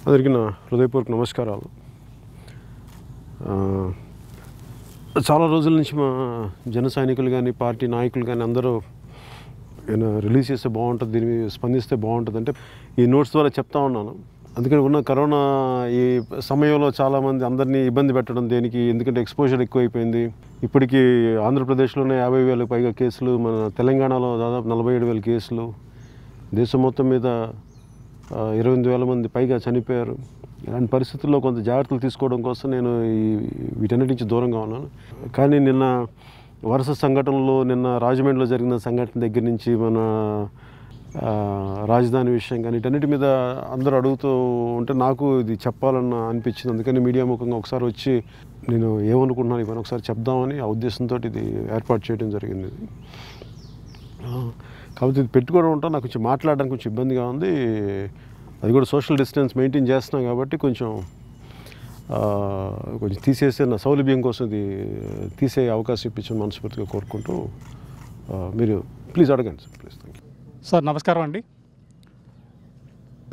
అందరికీ నా హృదయపూర్వక నమస్కారాలు. చాలా రోజుల నుంచి మా జన సైనికులు కానీ పార్టీ నాయకులు కానీ అందరూ రిలీజ్ చేస్తే బాగుంటుంది, దీని మీద స్పందిస్తే బాగుంటుంది అంటే ఈ నోట్స్ ద్వారా చెప్తా ఉన్నాను. అందుకని ఉన్న కరోనా ఈ సమయంలో చాలామంది అందరినీ ఇబ్బంది పెట్టడం దేనికి, ఎందుకంటే ఎక్స్పోజర్ ఎక్కువైపోయింది. ఇప్పటికీ ఆంధ్రప్రదేశ్లోనే 50,000 పైగా కేసులు, మన తెలంగాణలో దాదాపు 47,000 కేసులు, దేశం మొత్తం మీద 28,000 మంది పైగా చనిపోయారు. ఇలాంటి పరిస్థితుల్లో కొంత జాగ్రత్తలు తీసుకోవడం కోసం నేను వీటన్నిటి నుంచి దూరంగా ఉన్నాను. కానీ నిన్న వరుస సంఘటనలు, నిన్న రాజమండ్రిలో జరిగిన సంఘటన దగ్గర నుంచి మన రాజధాని విషయం కానీ వీటన్నిటి మీద అందరూ అడుగుతూ ఉంటే నాకు ఇది చెప్పాలన్న అనిపించింది. అందుకని మీడియా ముఖంగా ఒకసారి వచ్చి నేను ఏమనుకుంటున్నాను ఇవన్నీ ఒకసారి చెప్దామని ఆ ఉద్దేశంతో ఇది ఏర్పాటు చేయడం జరిగింది. కాబట్టి ఇది పెట్టుకోవడం ఉంటా నాకు కొంచెం మాట్లాడడానికి కొంచెం ఇబ్బందిగా ఉంది. అది కూడా సోషల్ డిస్టెన్స్ మెయింటైన్ చేస్తున్నాం కాబట్టి కొంచెం తీసేసే నా సౌలభ్యం కోసం ఇది తీసే అవకాశం ఇప్పించని మనస్ఫూర్తిగా కోరుకుంటూ మీరు ప్లీజ్ అడగండి sir. Please. Thank you sir. నమస్కారం అండి.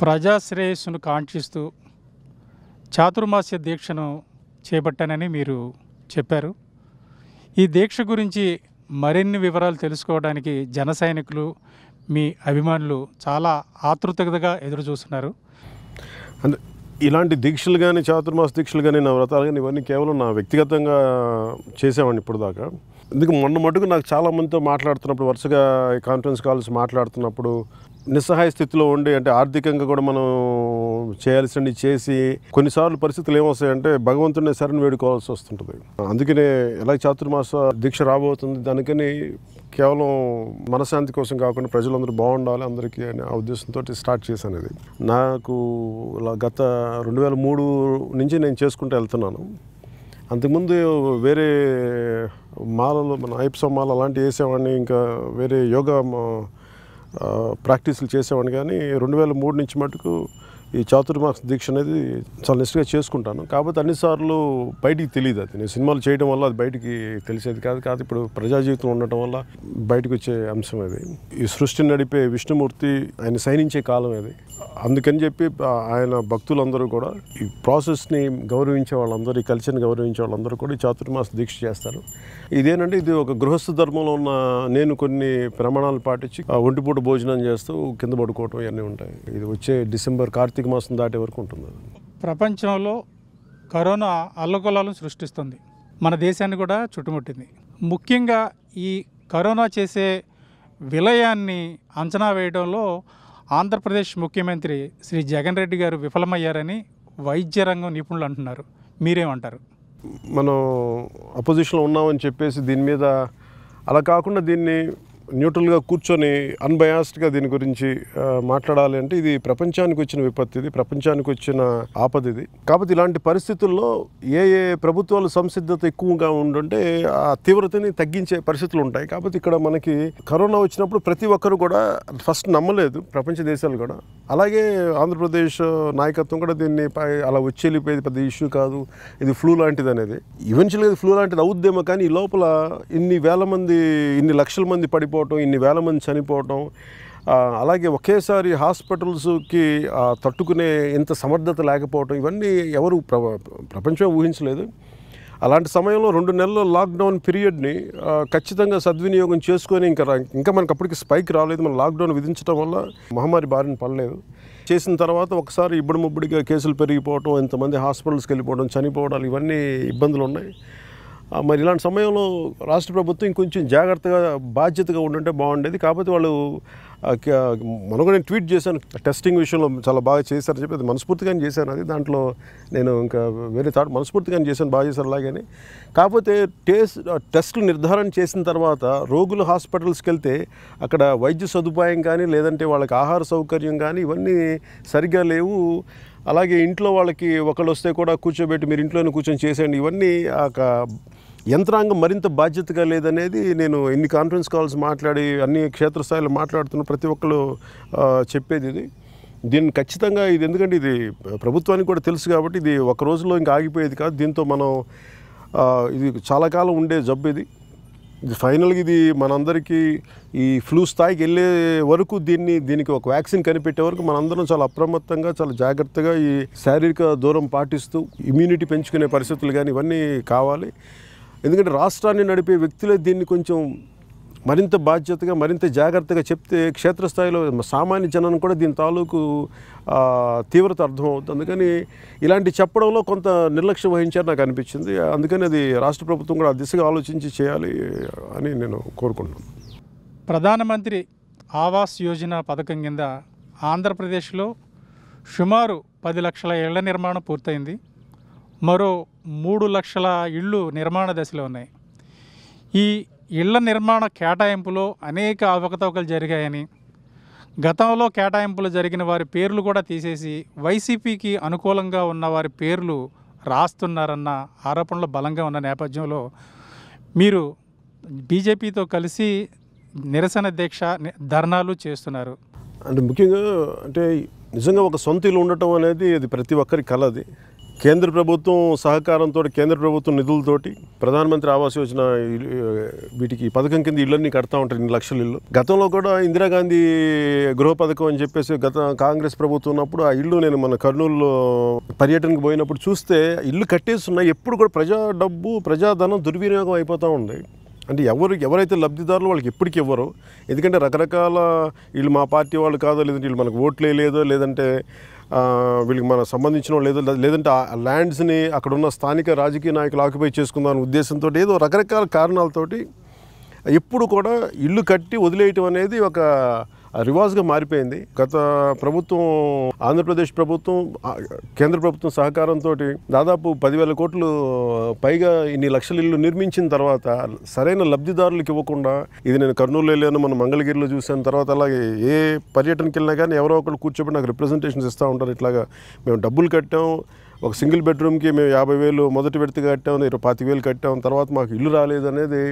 ప్రజాశ్రేయస్సును కాంక్షిస్తూ చాతుర్మాస్య దీక్షను చేపట్టానని మీరు చెప్పారు. ఈ దీక్ష గురించి మరిన్ని వివరాలు తెలుసుకోవడానికి జన సైనికులు, మీ అభిమానులు చాలా ఆతృతగా ఎదురు చూస్తున్నారు. అంటే ఇలాంటి దీక్షలు కానీ, చాతుర్మాస దీక్షలు కానీ, నా వ్రతాలు కానీ ఇవన్నీ కేవలం నా వ్యక్తిగతంగా చేసేవాడిని ఇప్పుడు దాకా. ఎందుకు మొన్న మటుకు నాకు చాలామందితో మాట్లాడుతున్నప్పుడు, వరుసగా కాన్ఫరెన్స్ కాల్స్ మాట్లాడుతున్నప్పుడు నిస్సహాయ స్థితిలో ఉండి, అంటే ఆర్థికంగా కూడా మనం చేయాల్సింది చేసి కొన్నిసార్లు పరిస్థితులు ఏమొస్తాయంటే భగవంతుడిని శరణ్ వేడుకోవాల్సి వస్తుంటుంది. అందుకనే ఎలా చాతుర్మాస దీక్ష రాబోతుంది, దానికని కేవలం మనశాంతి కోసం కాకుండా ప్రజలందరూ బాగుండాలి అందరికీ అనే ఆ ఉద్దేశంతో స్టార్ట్ చేశాను. ఇది నాకు గత 2003 నుంచి నేను చేసుకుంటూ వెళ్తున్నాను. అంతకుముందు వేరే మాలలు, మన ఐప్సా మాల అలాంటివి వేసేవాడిని, ఇంకా వేరే యోగా ప్రాక్టీసులు చేసేవాడిని. కానీ 2003 నుంచి మటుకు ఈ చాతుర్మాస దీక్ష అనేది చాలా నిష్ఠగా చేసుకుంటాను. కాకపోతే అన్నిసార్లు బయటికి తెలియదు. అది నేను సినిమాలు చేయడం వల్ల అది బయటికి తెలిసేది కాదు. ఇప్పుడు ప్రజా జీవితం ఉండటం వల్ల బయటకు వచ్చే అంశం అది. ఈ సృష్టిని నడిపే విష్ణుమూర్తి ఆయన సైనించే కాలం అది. అందుకని చెప్పి ఆయన భక్తులందరూ కూడా ఈ ప్రాసెస్ని గౌరవించే వాళ్ళందరూ, ఈ కల్చర్ని గౌరవించే వాళ్ళందరూ కూడా ఈ చాతుర్మాస దీక్ష చేస్తారు. ఇదేనంటే ఇది ఒక గృహస్థ ధర్మంలో ఉన్న నేను కొన్ని ప్రమాణాలు పాటించి ఒంటిపూట భోజనం చేస్తూ కింద పడుకోవటం ఇవన్నీ ఉంటాయి. ఇది వచ్చే డిసెంబర్ కార్తీక మాసం దాటే వరకు ఉంటుంది. ప్రపంచంలో కరోనా అల్లకొల్లాలను సృష్టిస్తుంది, మన దేశాన్ని కూడా చుట్టుముట్టింది. ముఖ్యంగా ఈ కరోనా చేసే విలయాన్ని అంచనా వేయడంలో ఆంధ్రప్రదేశ్ ముఖ్యమంత్రి శ్రీ జగన్ రెడ్డి గారు విఫలమయ్యారని వైద్య రంగం నిపుణులు అంటున్నారు. మీరేమంటారు? మనం అపోజిషన్లో ఉన్నామని చెప్పేసి దీని మీద అలా కాకుండా దీన్ని న్యూట్రల్గా కూర్చొని అన్బయాస్డ్గా దీని గురించి మాట్లాడాలి అంటే ఇది ప్రపంచానికి వచ్చిన విపత్తు, ఇది ప్రపంచానికి వచ్చిన ఆపద ఇది. కాబట్టి ఇలాంటి పరిస్థితుల్లో ఏ ప్రభుత్వాలు సంసిద్ధత ఎక్కువగా ఉండుంటే ఆ తీవ్రతని తగ్గించే పరిస్థితులు ఉంటాయి. కాబట్టి ఇక్కడ మనకి కరోనా వచ్చినప్పుడు ప్రతి ఒక్కరు కూడా ఫస్ట్ నమ్మలేదు, ప్రపంచ దేశాలు కూడా. అలాగే ఆంధ్రప్రదేశ్ నాయకత్వం కూడా దీన్ని అలా వచ్చి వెళ్ళిపోయేది పెద్ద ఇష్యూ కాదు, ఇది ఫ్లూ లాంటిది అనేది. ఈవెన్చువల్గా ఇది ఫ్లూ లాంటిది అవుద్దేమో, కానీ ఈ లోపల ఇన్ని వేల మంది, ఇన్ని లక్షల మంది పడిపోవటం, ఇన్ని వేల మంది చనిపోవటం, అలాగే ఒకేసారి హాస్పిటల్స్కి తట్టుకునే ఇంత సమర్థత లేకపోవటం, ఇవన్నీ ఎవరు ప్రపంచమే ఊహించలేదు. అలాంటి సమయంలో 2 నెలల లాక్డౌన్ పీరియడ్ని ఖచ్చితంగా సద్వినియోగం చేసుకొని ఇంకా మనకు అప్పటికి స్పైక్ రాలేదు, మన లాక్డౌన్ విధించడం వల్ల మహమ్మారి బారిన పడలేదు. చేసిన తర్వాత ఒకసారి ఇబ్బడి ముబ్బడిగా కేసులు పెరిగిపోవటం, ఎంతమంది హాస్పిటల్స్కి వెళ్ళిపోవడం, చనిపోవడాలు, ఇవన్నీ ఇబ్బందులు ఉన్నాయి. మరి ఇలాంటి సమయంలో రాష్ట్ర ప్రభుత్వం ఇంకొంచెం జాగ్రత్తగా బాధ్యతగా ఉండుంటే బాగుండేది. కాకపోతే వాళ్ళు మనం కూడా నేను ట్వీట్ చేశాను, టెస్టింగ్ విషయంలో చాలా బాగా చేశారని చెప్పి, అది మనస్ఫూర్తిగానే చేశాను. అది దాంట్లో నేను ఇంకా వేరే థాట్ మనస్ఫూర్తిగానే చేశాను, బాగా చేశారు అలాగని. కాకపోతే టెస్టులు నిర్ధారణ చేసిన తర్వాత రోగులు హాస్పిటల్స్కి వెళ్తే అక్కడ వైద్య సదుపాయం కానీ, లేదంటే వాళ్ళకి ఆహార సౌకర్యం కానీ ఇవన్నీ సరిగ్గా లేవు. అలాగే ఇంట్లో వాళ్ళకి ఒకళ్ళు వస్తే కూడా కూర్చోబెట్టి మీరు ఇంట్లోనే కూర్చొని చేసేయండి, ఇవన్నీ యంత్రాంగం మరింత బాధ్యతగా లేదనేది నేను ఎన్ని కాన్ఫరెన్స్ కాల్స్ మాట్లాడి అన్ని క్షేత్రస్థాయిలో మాట్లాడుతున్న ప్రతి ఒక్కరు చెప్పేది ఇది. దీన్ని ఖచ్చితంగా ఇది, ఎందుకంటే ఇది ప్రభుత్వానికి కూడా తెలుసు కాబట్టి ఇది ఒక రోజులో ఇంకా ఆగిపోయేది కాదు. దీంతో మనం ఇది చాలా కాలం ఉండే జబ్బు ఇది. ఇది ఫైనల్గా ఇది మనందరికీ ఈ ఫ్లూ స్థాయికి వెళ్ళే వరకు దీనికి ఒక వ్యాక్సిన్ కనిపెట్టే వరకు మనందరం చాలా అప్రమత్తంగా చాలా జాగ్రత్తగా ఈ శారీరక దూరం పాటిస్తూ ఇమ్యూనిటీ పెంచుకునే పరిస్థితులు కానీ ఇవన్నీ కావాలి. ఎందుకంటే రాష్ట్రాన్ని నడిపే వ్యక్తులే దీన్ని కొంచెం మరింత బాధ్యతగా మరింత జాగ్రత్తగా చెప్తే క్షేత్రస్థాయిలో సామాన్య జనం కూడా దీని తాలూకు తీవ్రత అర్థమవుతుంది. అందుకని ఇలాంటి చెప్పడంలో కొంత నిర్లక్ష్యం వహించారు నాకు అనిపించింది. అందుకని అది రాష్ట్ర ప్రభుత్వం కూడా ఆ దిశగా ఆలోచించి చేయాలి అని నేను కోరుకుంటున్నాను. ప్రధానమంత్రి ఆవాస్ యోజన పథకం కింద ఆంధ్రప్రదేశ్లో సుమారు 10 లక్షల ఇళ్ల నిర్మాణం పూర్తయింది. మరో 3 లక్షల ఇళ్ళు నిర్మాణ దశలో ఉన్నాయి. ఈ ఇళ్ల నిర్మాణ కేటాయింపులో అనేక అవకతవకలు జరిగాయని, గతంలో కేటాయింపులు జరిగిన వారి పేర్లు కూడా తీసేసి వైసీపీకి అనుకూలంగా ఉన్న వారి పేర్లు రాస్తున్నారన్న ఆరోపణలు బలంగా ఉన్న నేపథ్యంలో మీరు బీజేపీతో కలిసి నిరసన దీక్ష ధర్నాలు చేస్తున్నారు. అంటే ముఖ్యంగా అంటే నిజంగా ఒక సొంత ఇల్లు ఉండటం అనేది అది ప్రతి ఒక్కరి కల. అది కేంద్ర ప్రభుత్వం సహకారంతో కేంద్ర ప్రభుత్వం నిధులతోటి ప్రధానమంత్రి ఆవాస్ యోజన వీటికి పథకం కింద ఇళ్ళన్నీ కడతా ఉంటారు, 2 లక్షల ఇళ్ళు. గతంలో కూడా ఇందిరాగాంధీ గృహ పథకం అని చెప్పేసి కాంగ్రెస్ ప్రభుత్వం ఉన్నప్పుడు ఆ ఇల్లు నేను మన కర్నూలులో పర్యటనకు పోయినప్పుడు చూస్తే ఇల్లు కట్టేస్తున్నాయి. ఎప్పుడు కూడా ప్రజా డబ్బు ప్రజాధనం దుర్వినియోగం అయిపోతూ ఉంది. అంటే ఎవరైతే లబ్ధిదారులు వాళ్ళకి ఎప్పటికి ఇవ్వరు. ఎందుకంటే రకరకాల వీళ్ళు మా పార్టీ వాళ్ళు కాదో, లేదంటే వీళ్ళు మనకు ఓట్లే లేదో, లేదంటే వీళ్ళకి మనకు సంబంధించిన లేదంటే ఆ ల్యాండ్స్ని అక్కడున్న స్థానిక రాజకీయ నాయకులు ఆక్యుపై చేసుకుందామనే ఉద్దేశంతో ఏదో రకరకాల కారణాలతోటి ఎప్పుడు కూడా ఇల్లు కట్టి వదిలేయటం అనేది ఒక రివాజ్గా మారిపోయింది. గత ప్రభుత్వం ఆంధ్రప్రదేశ్ ప్రభుత్వం కేంద్ర ప్రభుత్వం సహకారంతో దాదాపు 10,000 కోట్లు పైగా ఇన్ని లక్షల ఇల్లు నిర్మించిన తర్వాత సరైన లబ్ధిదారులకు ఇవ్వకుండా, ఇది నేను కర్నూలు వెళ్ళాను, మన మంగళగిరిలో చూసాను, తర్వాత అలాగే ఏ పర్యటనకి వెళ్ళినా కానీ ఎవరో ఒకరు కూర్చోబెట్టి నాకు రిప్రజెంటేషన్స్ ఇస్తూ ఉంటారు. ఇట్లాగా మేము డబ్బులు కట్టాం, ఒక సింగిల్ బెడ్రూమ్కి మేము 50,000 మొదటి విడత కట్టాం, 25,000 కట్టాం, తర్వాత మాకు ఇల్లు రాలేదు అనేది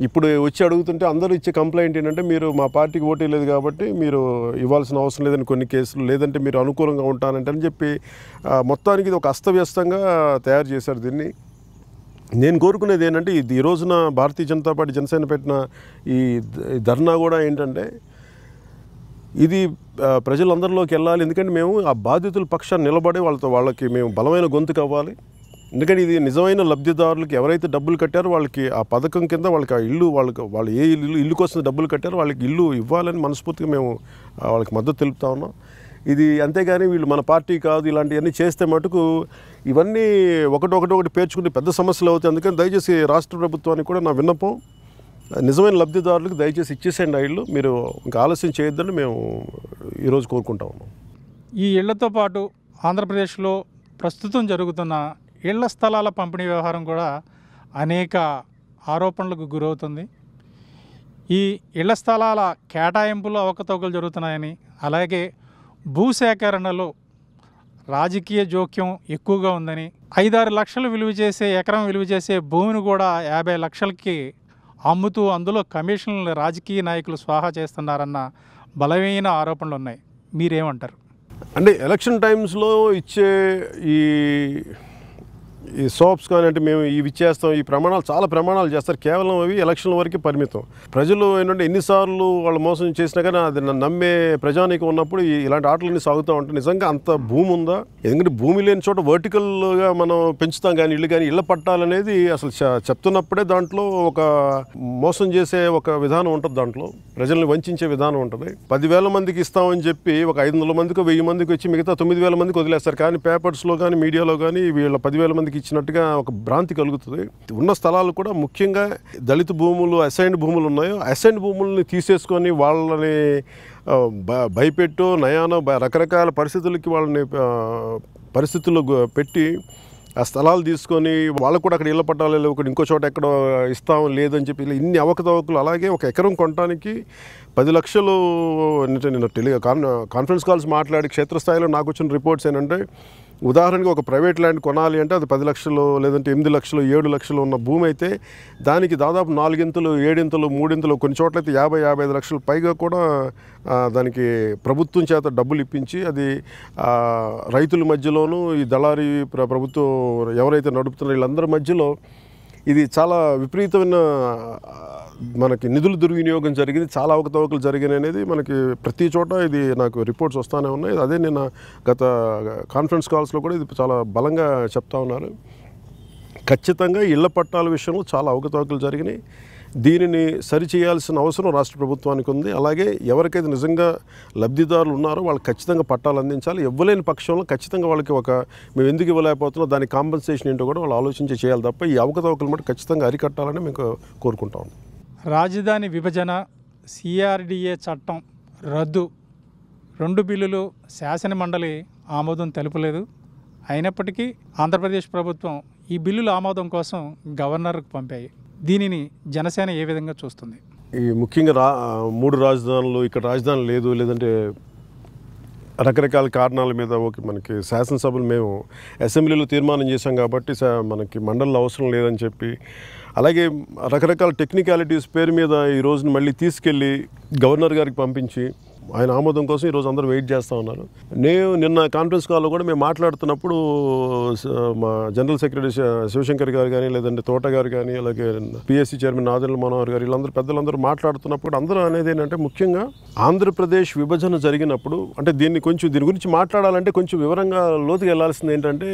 ఇప్పుడు వచ్చి అడుగుతుంటే అందరూ ఇచ్చే కంప్లైంట్ ఏంటంటే మీరు మా పార్టీకి ఓటు లేదు కాబట్టి మీరు ఇవ్వాల్సిన అవసరం లేదని కొన్ని కేసులు, లేదంటే మీరు అనుకూలంగా ఉంటానంటే అని చెప్పి మొత్తానికి ఇది ఒక అస్తవ్యస్తంగా తయారు చేశారు దీన్ని. నేను కోరుకునేది ఏంటంటే ఈ రోజున భారతీయ జనతా పార్టీ జనసేన పెట్టిన ఈ ధర్నా కూడా ఏంటంటే ఇది ప్రజలందరిలోకి వెళ్ళాలి. ఎందుకంటే మేము ఆ బాధితుల పక్షాన్ని నిలబడి వాళ్ళకి మేము బలమైన గొంతుకు అవ్వాలి. ఎందుకంటే ఇది నిజమైన లబ్ధిదారులకి ఎవరైతే డబ్బులు కట్టారో వాళ్ళకి ఆ పథకం కింద వాళ్ళకి ఆ ఇల్లు వాళ్ళు ఏ ఇల్లు కోసం డబ్బులు కట్టారో వాళ్ళకి ఇల్లు ఇవ్వాలని మనస్ఫూర్తిగా మేము వాళ్ళకి మద్దతు తెలుపుతా ఉన్నాం. ఇది అంతేగాని వీళ్ళు మన పార్టీ కాదు ఇలాంటివన్నీ చేస్తే మటుకు ఇవన్నీ ఒకటి పేర్చుకుంటే పెద్ద సమస్యలు అవుతాయి. అందుకని దయచేసి రాష్ట్ర ప్రభుత్వానికి కూడా నా విన్నపం, నిజమైన లబ్ధిదారులకు దయచేసి ఇచ్చేసేయండి ఆ ఇల్లు, మీరు ఇంకా ఆలస్యం చేయొద్దని మేము ఈరోజు కోరుకుంటా ఉన్నాం. ఈ ఇళ్లతో పాటు ఆంధ్రప్రదేశ్లో ప్రస్తుతం జరుగుతున్న ఇళ్ల స్థలాల పంపిణీ వ్యవహారం కూడా అనేక ఆరోపణలకు గురవుతుంది. ఈ ఇళ్ల స్థలాల కేటాయింపులో అవకతవకలు జరుగుతున్నాయని, అలాగే భూసేకరణలో రాజకీయ జోక్యం ఎక్కువగా ఉందని, 5-6 లక్షలు ఎకరం విలువ చేసే భూమిని కూడా 50 లక్షలకి అమ్ముతూ అందులో కమిషన్లు రాజకీయ నాయకులు స్వాహా చేస్తున్నారన్న బలమైన ఆరోపణలు ఉన్నాయి. మీరేమంటారు? అంటే ఎలక్షన్ టైమ్స్లో ఇచ్చే ఈ సోప్స్ కానీ అంటే మేము ఇవి ఇచ్చేస్తాం, ఈ ప్రమాణాలు చాలా ప్రమాణాలు చేస్తారు, కేవలం అవి ఎలక్షన్ల వరకు పరిమితం. ప్రజలు ఏంటంటే ఎన్నిసార్లు వాళ్ళు మోసం చేసినా కానీ అది నమ్మే ప్రజానీకం ఉన్నప్పుడు ఇలాంటి ఆటలన్నీ సాగుతూ ఉంటాయి. నిజంగా అంత భూమి ఉందా? ఎందుకంటే భూమి లేని చోట వర్టికల్గా మనం పెంచుతాం కానీ ఇళ్ళ పట్టాలనేది అసలు చెప్తున్నప్పుడే దాంట్లో ఒక మోసం చేసే ఒక విధానం ఉంటుంది, దాంట్లో ప్రజల్ని వంచే విధానం ఉంటుంది. 10,000 మందికి ఇస్తామని చెప్పి ఒక 500 మందికి 1000 మందికి వచ్చి మిగతా 9,000 మందికి వదిలేస్తారు. కానీ పేపర్స్లో కానీ మీడియాలో కానీ వీళ్ళ 10,000 మందికి ఇచ్చినట్టుగా ఒక భ్రాంతి కలుగుతుంది. ఉన్న స్థలాలు కూడా ముఖ్యంగా దళిత భూములు, అసైన్డ్ భూములు ఉన్నాయో అసైన్డ్ భూములని తీసేసుకొని వాళ్ళని భయపెట్టో నయానో రకరకాల పరిస్థితులకి వాళ్ళని పరిస్థితుల్లో పెట్టి ఆ స్థలాలు తీసుకొని వాళ్ళకు కూడా అక్కడ ఇళ్ళ పట్టాలు లేవు, ఇంకో చోట ఎక్కడో ఇస్తాం లేదని చెప్పి ఇలా ఇన్ని అవకతవకలు. అలాగే ఒక ఎకరం కొనడానికి 10 లక్షలు. నేను కాన్ఫరెన్స్ కాల్స్ మాట్లాడి క్షేత్రస్థాయిలో నాకు వచ్చిన రిపోర్ట్స్ ఏంటంటే ఉదాహరణకి ఒక ప్రైవేట్ ల్యాండ్ కొనాలి అంటే అది 10 లక్షలు లేదంటే 8 లక్షలు 7 లక్షలు ఉన్న భూమి అయితే దానికి దాదాపు 4 ఇంతలు 7 ఇంతలు 3 ఇంతలు కొన్ని చోట్లయితే 50-55 లక్షలు పైగా కూడా దానికి ప్రభుత్వం చేత డబ్బులు ఇప్పించి అది రైతుల మధ్యలోనూ ఈ దళారీ ప్రభుత్వం ఎవరైతే నడుపుతున్నారో వీళ్ళందరి మధ్యలో ఇది చాలా విపరీతమైన మనకి నిధుల దుర్వినియోగం జరిగింది, చాలా అవకతవకలు జరిగినాయి అనేది మనకి ప్రతి చోట ఇది నాకు రిపోర్ట్స్ వస్తూనే ఉన్నాయి. అదే నేను గత కాన్ఫరెన్స్ కాల్స్లో కూడా ఇది చాలా బలంగా చెప్తా ఉన్నారు. ఖచ్చితంగా ఇళ్ల పట్టాల విషయంలో చాలా అవకతవకలు జరిగినాయి. దీనిని సరిచేయాల్సిన అవసరం రాష్ట్ర ప్రభుత్వానికి ఉంది. అలాగే ఎవరికైతే నిజంగా లబ్ధిదారులు ఉన్నారో వాళ్ళకి ఖచ్చితంగా పట్టాలు అందించాలి. ఇవ్వలేని పక్షంలో ఖచ్చితంగా వాళ్ళకి మేము ఎందుకు ఇవ్వలేకపోతున్నా దాని కాంపెన్సేషన్ ఏంటో కూడా వాళ్ళు ఆలోచించి చేయాలి తప్ప ఈ అవకతవకలు మటు ఖచ్చితంగా అరికట్టాలని మేము కోరుకుంటాం. రాజధాని విభజన, సిఆర్డిఏ చట్టం రద్దు 2 బిల్లులు శాసన మండలి ఆమోదం తెలుపలేదు. అయినప్పటికీ ఆంధ్రప్రదేశ్ ప్రభుత్వం ఈ బిల్లుల ఆమోదం కోసం గవర్నర్కు పంపాయి. దీనిని జనసేన ఏ విధంగా చూస్తుంది? ఈ ముఖ్యంగా 3 రాజధానులు, ఇక్కడ రాజధాని లేదంటే రకరకాల కారణాల మీద మనకి శాసనసభలు మేము అసెంబ్లీలో తీర్మానం చేశాం కాబట్టి మనకి మండలిలో అవసరం లేదని చెప్పి, అలాగే రకరకాల టెక్నికాలిటీస్ పేరు మీద ఈ రోజున మళ్ళీ తీసుకెళ్ళి గవర్నర్ గారికి పంపించి ఆయన ఆమోదం కోసం ఈరోజు అందరూ వెయిట్ చేస్తూ ఉన్నారు. నేను నిన్న కాన్ఫరెన్స్ కాల్లో కూడా మేము మాట్లాడుతున్నప్పుడు మా జనరల్ సెక్రటరీ శివశంకర్ గారు కానీ, లేదంటే తోట గారు కానీ, అలాగే పిఎస్సి చైర్మన్ నాదెండ్ల మనోహర్ గారు, వీళ్ళందరూ పెద్దలందరూ మాట్లాడుతున్నప్పుడు అందరూ అనేది ఏంటంటే ముఖ్యంగా ఆంధ్రప్రదేశ్ విభజన జరిగినప్పుడు అంటే దీని గురించి మాట్లాడాలంటే కొంచెం వివరంగా లోతుగా వెళ్ళాల్సింది ఏంటంటే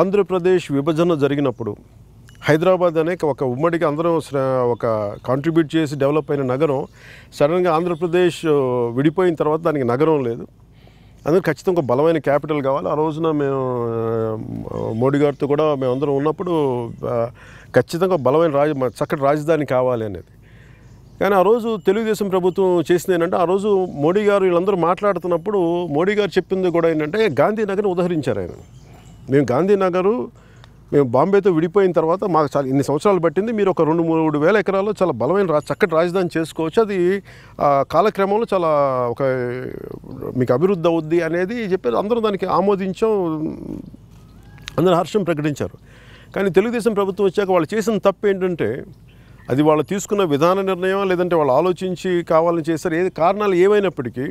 ఆంధ్రప్రదేశ్ విభజన జరిగినప్పుడు హైదరాబాద్ అనే ఒక ఉమ్మడికి అందరం ఒక కాంట్రిబ్యూట్ చేసి డెవలప్ అయిన నగరం సడన్గా ఆంధ్రప్రదేశ్ విడిపోయిన తర్వాత దానికి నగరం లేదు. అందుకే ఖచ్చితంగా ఒక బలమైన క్యాపిటల్ కావాలి. ఆ రోజున మేము మోడీ గారితో కూడా మేమందరం ఉన్నప్పుడు ఖచ్చితంగా బలమైన చక్కటి రాజధాని కావాలి అనేది. కానీ ఆ రోజు తెలుగుదేశం ప్రభుత్వం చేసింది ఏంటంటే ఆ రోజు మోడీ గారు వీళ్ళందరూ మాట్లాడుతున్నప్పుడు మోడీ గారు చెప్పింది కూడా ఏంటంటే గాంధీనగర్ని ఉదహరించారు ఆయన. మేము బాంబేతో విడిపోయిన తర్వాత మాకు చాలా ఇన్ని సంవత్సరాలు పట్టింది, మీరు ఒక 2-3 వేల ఎకరాల్లో చాలా బలమైన చక్కటి రాజధాని చేసుకోవచ్చు, అది కాలక్రమంలో చాలా మీకు అభివృద్ధి అవుద్ది అనేది చెప్పారు. అందరూ దానికి ఆమోదించాం, అందరూ హర్షం ప్రకటించారు. కానీ తెలుగుదేశం ప్రభుత్వం వచ్చాక వాళ్ళు చేసిన తప్పు ఏంటంటే అది వాళ్ళు తీసుకున్న విధాన నిర్ణయం లేదంటే వాళ్ళు ఆలోచించి కావాలని చేశారు. కారణాలు ఏమైనప్పటికీ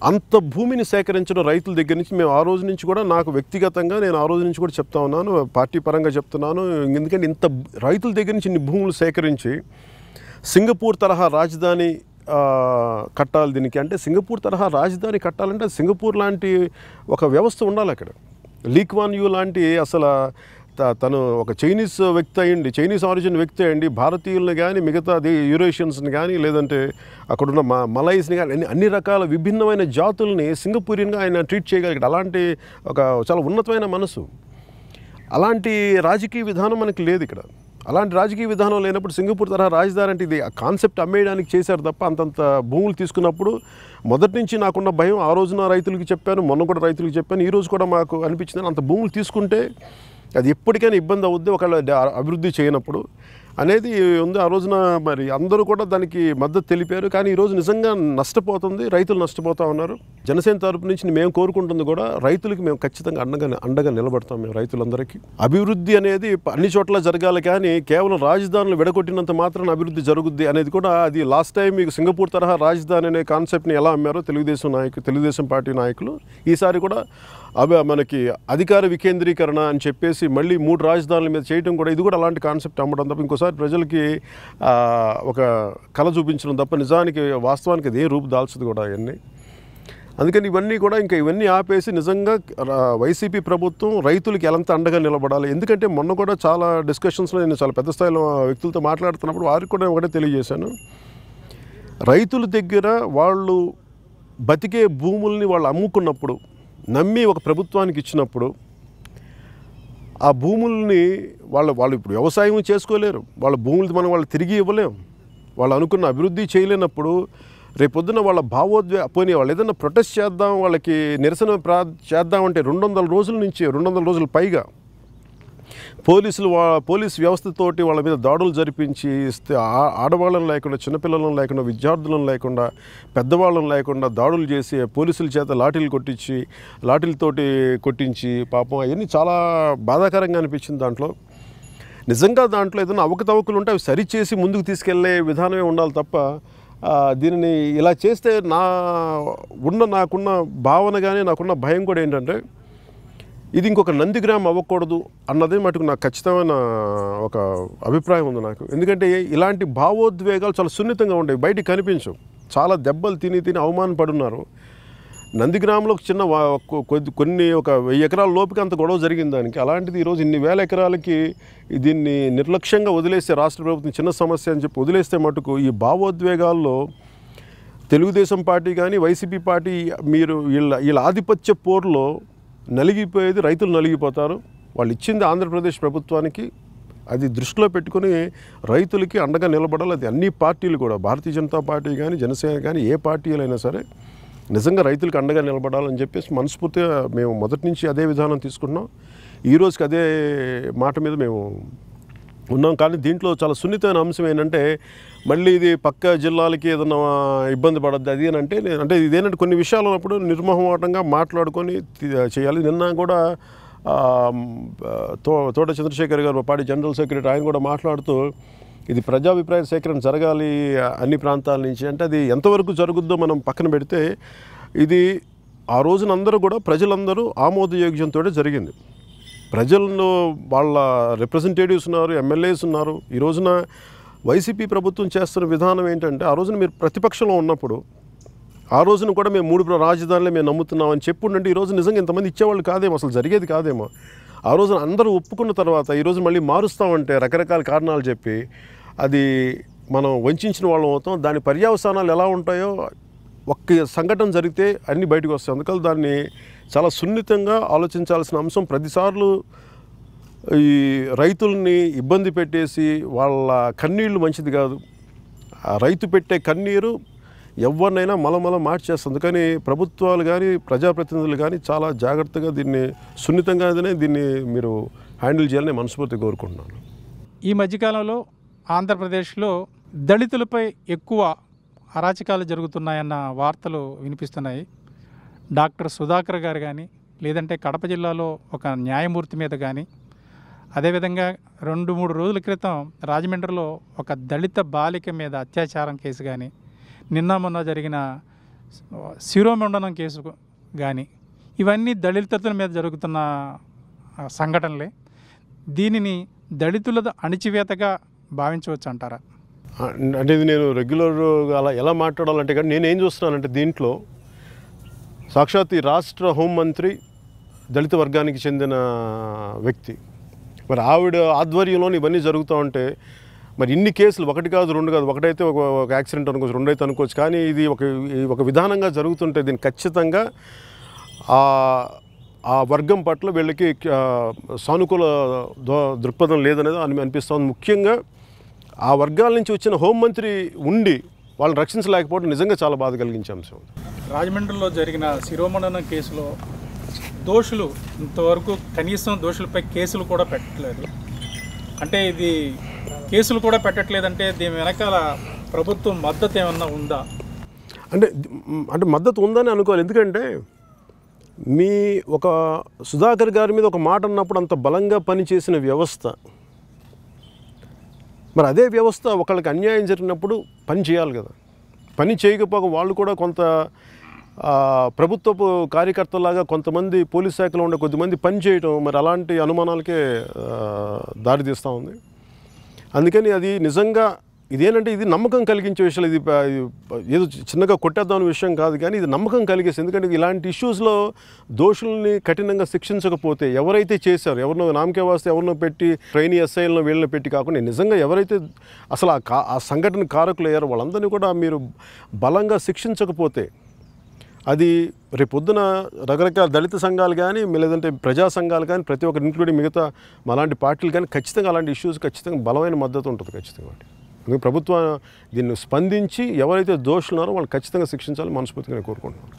అంత భూమిని సేకరించడం రైతుల దగ్గర నుంచి మేము ఆ రోజు నుంచి కూడా నాకు వ్యక్తిగతంగా నేను ఆ రోజు నుంచి కూడా చెప్తా ఉన్నాను, పార్టీ పరంగా చెప్తున్నాను. ఎందుకంటే ఇంత రైతుల దగ్గర నుంచి ఇన్ని భూములు సేకరించి సింగపూర్ తరహా రాజధాని కట్టాలి దీనికి. అంటే సింగపూర్ తరహా రాజధాని కట్టాలంటే సింగపూర్ లాంటి ఒక వ్యవస్థ ఉండాలి అక్కడ. లీ క్వాన్ యూ లాంటి అసలు తను ఒక చైనీస్ వ్యక్తి అయ్యండి, చైనీస్ ఆరిజిన్ వ్యక్తి అయ్యండి, భారతీయులను కానీ మిగతా యూరేషియన్స్ని కానీ లేదంటే అక్కడున్న మలైస్ని కానీ అన్ని రకాల విభిన్నమైన జాతుల్ని సింగపూరియన్గా ఆయన ట్రీట్ చేయగలిగాడు. అలాంటి చాలా ఉన్నతమైన మనసు. అలాంటి రాజకీయ విధానం మనకి లేదు ఇక్కడ. అలాంటి రాజకీయ విధానం లేనప్పుడు సింగపూర్ తరహా రాజధాని అంటే ఇది ఆ కాన్సెప్ట్ అమ్మేయడానికి చేశారు తప్ప అంతంత భూములు తీసుకున్నప్పుడు మొదటి నుంచి నాకున్న భయం. ఆ రోజున రైతులకి చెప్పాను, మొన్న కూడా రైతులకి చెప్పాను, ఈరోజు కూడా మాకు అనిపించింది అంత భూములు తీసుకుంటే అది ఎప్పటికైనా ఇబ్బంది అవుద్ది ఒకవేళ అభివృద్ధి చేయనప్పుడు అనేది ఉంది. ఆ రోజున మరి అందరూ కూడా దానికి మద్దతు తెలిపారు. కానీ ఈరోజు నిజంగా నష్టపోతుంది, రైతులు నష్టపోతూ ఉన్నారు. జనసేన తరపు నుంచి మేము కోరుకుంటుంది కూడా రైతులకి మేము ఖచ్చితంగా అండగా నిలబడతాం. మేము రైతులందరికీ అభివృద్ధి అనేది అన్ని చోట్ల జరగాలి, కానీ కేవలం రాజధానులు విడగొట్టినంత మాత్రాన అభివృద్ధి జరుగుద్ది అనేది కూడా అది లాస్ట్ టైం మీకు సింగపూర్ తరహా రాజధాని అనే కాన్సెప్ట్ని ఎలా అమ్మారో తెలుగుదేశం పార్టీ నాయకులు ఈసారి కూడా మనకి అధికార వికేంద్రీకరణ అని చెప్పేసి మళ్ళీ 3 రాజధానుల మీద చేయడం కూడా ఇది కూడా అలాంటి కాన్సెప్ట్ అమ్మడం తప్ప ఇంకోసారి ప్రజలకి ఒక కళ చూపించడం తప్ప నిజానికి వాస్తవానికి అది ఏ రూపు దాల్చదు కూడా అవన్నీ. అందుకని ఇవన్నీ ఆపేసి నిజంగా వైసీపీ ప్రభుత్వం రైతులకి ఎలాంటి అండగా నిలబడాలి. ఎందుకంటే మొన్న కూడా చాలా డిస్కషన్స్లో నేను చాలా పెద్ద స్థాయిలో వ్యక్తులతో మాట్లాడుతున్నప్పుడు వారికి కూడా ఒకటే తెలియజేశాను, రైతుల దగ్గర వాళ్ళు బతికే భూముల్ని వాళ్ళు అమ్ముకున్నప్పుడు నమ్మి ఒక ప్రభుత్వానికి ఇచ్చినప్పుడు ఆ భూముల్ని వాళ్ళు ఇప్పుడు వ్యవసాయం చేసుకోలేరు, వాళ్ళ భూములు మనం వాళ్ళు తిరిగి ఇవ్వలేం, వాళ్ళు అనుకున్న అభివృద్ధి చేయలేనప్పుడు రేపొద్దున వాళ్ళ పోనీ వాళ్ళు ఏదైనా ప్రొటెస్ట్ చేద్దాం, వాళ్ళకి నిరసన చేద్దామంటే 200 రోజుల పైగా పోలీస్ వ్యవస్థతోటి వాళ్ళ మీద దాడులు జరిపించి ఆడవాళ్ళని లేకుండా, చిన్నపిల్లలను లేకుండా, విద్యార్థులను లేకుండా, పెద్దవాళ్ళని లేకుండా దాడులు చేసి పోలీసుల చేత లాఠీలతోటి కొట్టించి పాపం అవన్నీ చాలా బాధాకరంగా అనిపించింది. నిజంగా దాంట్లో ఏదైనా అవకతవకలు ఉంటే అవి సరిచేసి ముందుకు తీసుకెళ్లే విధానమే ఉండాలి తప్ప దీనిని ఇలా చేస్తే నాకున్న భావన కానీ నాకున్న భయం కూడా ఏంటంటే ఇది ఇంకొక నందిగ్రామ్ అవ్వకూడదు అన్నదే మటుకు నాకు ఖచ్చితమైన ఒక అభిప్రాయం ఉంది నాకు. ఎందుకంటే ఇలాంటి భావోద్వేగాలు చాలా సున్నితంగా ఉండేవి, బయటికి కనిపించవు. చాలా దెబ్బలు తిని అవమానపడున్నారు. నందిగ్రామంలో చిన్న కొన్ని ఒక 1000 ఎకరాల లోపుకి అంత గొడవ జరిగింది దానికి. అలాంటిది ఈరోజు ఇన్ని వేల ఎకరాలకి దీన్ని నిర్లక్ష్యంగా వదిలేస్తే, రాష్ట్ర ప్రభుత్వం చిన్న సమస్య అని చెప్పి వదిలేస్తే మటుకు ఈ భావోద్వేగాల్లో తెలుగుదేశం పార్టీ కానీ వైసీపీ పార్టీ మీరు వీళ్ళ ఆధిపత్య పోరులో నలిగిపోయేది, రైతులు నలిగిపోతారు. వాళ్ళు ఇచ్చింది ఆంధ్రప్రదేశ్ ప్రభుత్వానికి, అది దృష్టిలో పెట్టుకుని రైతులకి అండగా నిలబడాలి. అది అన్ని పార్టీలు కూడా, భారతీయ జనతా పార్టీ కానీ జనసేన కానీ ఏ పార్టీలైనా సరే నిజంగా రైతులకు అండగా నిలబడాలని చెప్పేసి మనస్ఫూర్తిగా మేము మొదటి నుంచి అదే విధానం తీసుకుంటున్నాం. ఈ రోజుకి అదే మాట మీద మేము ఉన్నాం. కానీ దీంట్లో చాలా సున్నితమైన అంశం ఏంటంటే, మళ్ళీ ఇది పక్క జిల్లాలకి ఏదైనా ఇబ్బంది పడద్దు అది అని అంటే ఇదేంటంటే కొన్ని విషయాలు ఉన్నప్పుడు నిర్మోహమాటంగా మాట్లాడుకొని చేయాలి. నిన్న కూడా తోట చంద్రశేఖర్ గారు, పార్టీ జనరల్ సెక్రటరీ, ఆయన కూడా మాట్లాడుతూ ఇది ప్రజాభిప్రాయ సేకరణ జరగాలి అన్ని ప్రాంతాల నుంచి అంటే, అది ఎంతవరకు జరుగుద్దో మనం పక్కన పెడితే, ఇది ఆ రోజున అందరూ కూడా ప్రజలందరూ ఆమోదయోగ్యంతో జరిగింది. ప్రజల్లో వాళ్ళ రిప్రజెంటేటివ్స్ ఉన్నారు, ఎమ్మెల్యేస్ ఉన్నారు. ఈ రోజున వైసీపీ ప్రభుత్వం చేస్తున్న విధానం ఏంటంటే, ఆ రోజున మీరు ప్రతిపక్షంలో ఉన్నప్పుడు ఆ రోజున కూడా మేము 3 రాజధానులే మేము నమ్ముతున్నామని చెప్పుంటే ఈరోజు నిజంగా ఇంతమంది ఇచ్చేవాళ్ళు కాదేమో, అసలు జరిగేది కాదేమో. ఆ రోజున అందరూ ఒప్పుకున్న తర్వాత ఈరోజు మళ్ళీ మారుస్తామంటే రకరకాల కారణాలు చెప్పి అది మనం వంచిన వాళ్ళం అవుతాం. దాని పర్యవసానాలు ఎలా ఉంటాయో ఒక్క సంఘటన జరిగితే అన్నీ బయటకు వస్తాయి. అందుకని దాన్ని చాలా సున్నితంగా ఆలోచించాల్సిన అంశం. ప్రతిసార్లు ఈ రైతుల్ని ఇబ్బంది పెట్టేసి వాళ్ళ కన్నీళ్ళు మంచిది కాదు. ఆ రైతు పెట్టే కన్నీరు ఎవరినైనా మలమల మార్చేస్తుంది. కానీ ప్రభుత్వాలు కానీ ప్రజాప్రతినిధులు కానీ చాలా జాగ్రత్తగా దీన్ని సున్నితంగానే దీన్ని మీరు హ్యాండిల్ చేయాలని మనస్ఫూర్తిగా కోరుకుంటున్నాను. ఈ మధ్యకాలంలో ఆంధ్రప్రదేశ్లో దళితులపై ఎక్కువ అరాచకాలు జరుగుతున్నాయన్న వార్తలు వినిపిస్తున్నాయి. డాక్టర్ సుధాకర్ గారు కానీ, లేదంటే కడప జిల్లాలో ఒక న్యాయమూర్తి మీద కానీ, అదేవిధంగా 2-3 రోజుల క్రితం రాజమండ్రిలో ఒక దళిత బాలిక మీద అత్యాచారం కేసు కానీ, నిన్న మొన్న జరిగిన శిరోమండనం కేసు కానీ, ఇవన్నీ దళితుల మీద జరుగుతున్న సంఘటనలే. దీనిని దళితుల అణిచివేతగా భావించవచ్చు అంటారా? అంటే ఇది నేను రెగ్యులర్గా అలా ఎలా మాట్లాడాలంటే, కానీ నేనేం చూస్తున్నానంటే, దీంట్లో సాక్షాత్ ఈ రాష్ట్ర హోంమంత్రి దళిత వర్గానికి చెందిన వ్యక్తి, మరి ఆవిడ ఆధ్వర్యంలోని ఇవన్నీ జరుగుతూ ఉంటే, మరి ఇన్ని కేసులు, 1 కాదు 2 కాదు, ఒకటైతే ఒక యాక్సిడెంట్ అనుకోవచ్చు, 2 అయితే అనుకోవచ్చు, కానీ ఇది ఒక విధానంగా జరుగుతుంటే దీన్ని ఖచ్చితంగా ఆ వర్గం పట్ల వీళ్ళకి సానుకూల దృక్పథం లేదనేది అనిపిస్తుంది. ముఖ్యంగా ఆ వర్గాల నుంచి వచ్చిన హోంమంత్రి ఉండి వాళ్ళని రక్షించలేకపోవడం నిజంగా చాలా బాధ కలిగించే అంశం. రాజమండ్రిలో జరిగిన శిరోమండనం కేసులో దోషులు ఇంతవరకు కనీసం దోషులపై కేసులు కూడా పెట్టలేదు. అంటే ఇది కేసులు కూడా పెట్టట్లేదంటే దీని వెనకాల ప్రభుత్వం మద్దతు ఏమన్నా ఉందా? అంటే మద్దతు ఉందని అనుకోవాలి. ఎందుకంటే ఒక సుధాకర్ గారి మీద ఒక మాట అన్నప్పుడు అంత బలంగా పనిచేసిన వ్యవస్థ, మరి అదే వ్యవస్థ ఒకళ్ళకి అన్యాయం జరిగినప్పుడు పని చేయాలి కదా. పని చేయకపోక వాళ్ళు కూడా కొంత ప్రభుత్వపు కార్యకర్తలాగా కొంతమంది పోలీస్ శాఖలో ఉండే కొద్దిమంది పని చేయటం, మరి అలాంటి అనుమానాలకే దారితీస్తూ ఉంది. అందుకని అది నిజంగా ఇదేంటంటే ఇది నమ్మకం కలిగించే విషయాలు. ఇది ఏదో చిన్నగా కొట్టేద్దామనే విషయం కాదు, కానీ ఇది నమ్మకం కలిగేసి. ఎందుకంటే ఇలాంటి ఇష్యూస్లో దోషుల్ని కఠినంగా శిక్షించకపోతే, ఎవరైతే చేశారో, ఎవరినో నామకే వాస్తే ఎవరినో పెట్టి ట్రైనీ ఎస్ఐలను వీళ్ళని పెట్టి కాకుండా నిజంగా ఎవరైతే అసలు ఆ సంఘటన కారకులు అయ్యారో వాళ్ళందరినీ కూడా మీరు బలంగా శిక్షించకపోతే, అది రేపొద్దున రకరకాల దళిత సంఘాలు కానీ, లేదంటే ప్రజా సంఘాలు కానీ, ప్రతి ఒక్కరు ఇంక్లూడింగ్ మిగతా అలాంటి పార్టీలు కానీ ఖచ్చితంగా అలాంటి ఇష్యూస్ ఖచ్చితంగా బలమైన మద్దతు ఉంటుంది ఖచ్చితంగా. ప్రభుత్వం దీన్ని స్పందించి ఎవరైతే దోషులున్నారో వాళ్ళు ఖచ్చితంగా శిక్షించాలని మనస్ఫూర్తిగా కోరుకుంటున్నాను.